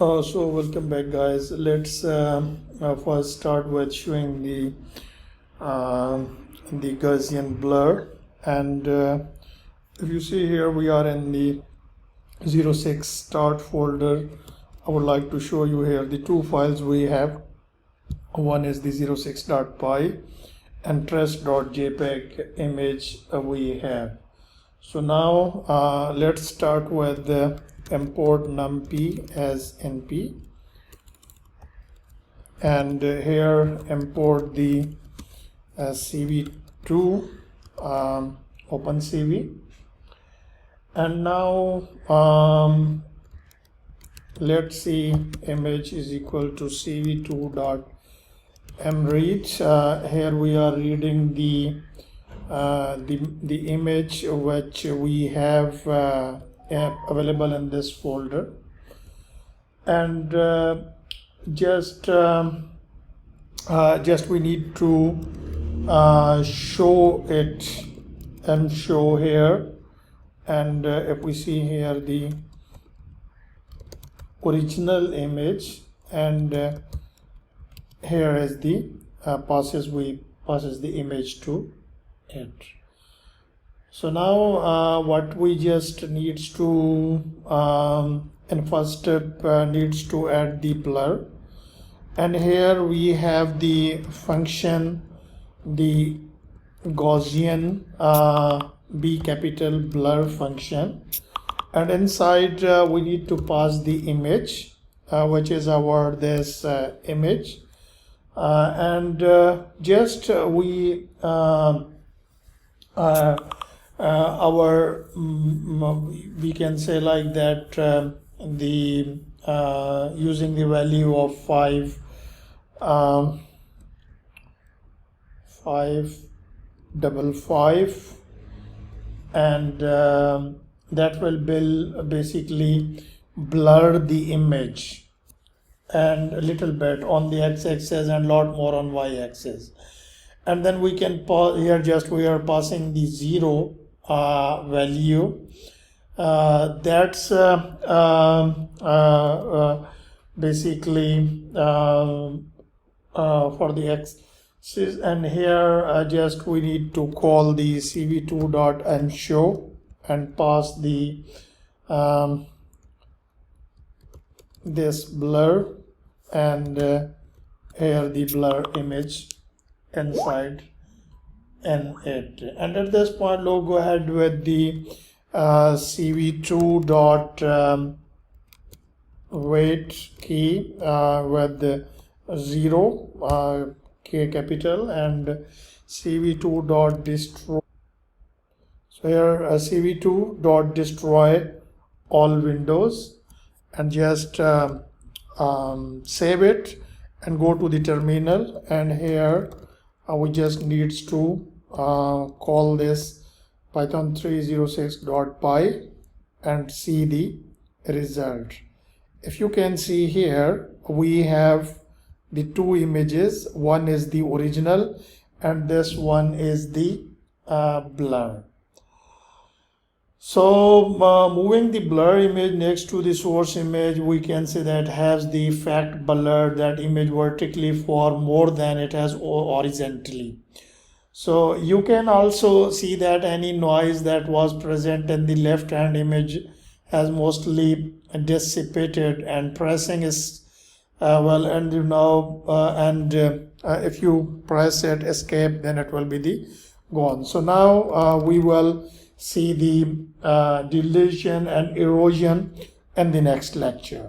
So welcome back, guys. Let's first start with showing the Gaussian blur. And if you see here, we are in the 06 start folder. I would like to show you here the two files we have. One is the 06.py and trace.jpg image we have. So now let's start with the import numpy as np, and here import the cv2 OpenCV, and now let's see image is equal to cv2.mread. Here we are reading the image which we have available in this folder, and just we need to show it and show here. And if we see here the original image, and here is the passes the image to it. So now what we just needs to in first step needs to add the blur, and here we have the function, the Gaussian B capital blur function, and inside we need to pass the image which is our this image, and just we we can say like that the using the value of 555, and that will basically blur the image and a little bit on the x-axis and a lot more on y-axis. And then we can pause here, just we are passing the 0 value. That's basically for the x-axis, and here just we need to call the cv2.unshow and pass the this blur, and here the blur image inside in it. And at this point, we'll go ahead with the cv2 dot weight key with the 0 k capital, and cv2 dot destroy. So here cv2 dot destroy all windows, and just save it and go to the terminal, and here we just needs to call this python306.py and see the result. If you can see here, we have the two images. One is the original and this one is the blur. So moving the blur image next to the source image, we can say that has the effect blur that image vertically for more than it has horizontally. So you can also see that any noise that was present in the left hand image has mostly dissipated, and pressing is and you know if you press it escape, then it will be the gone. So now we will see the dilation and erosion in the next lecture.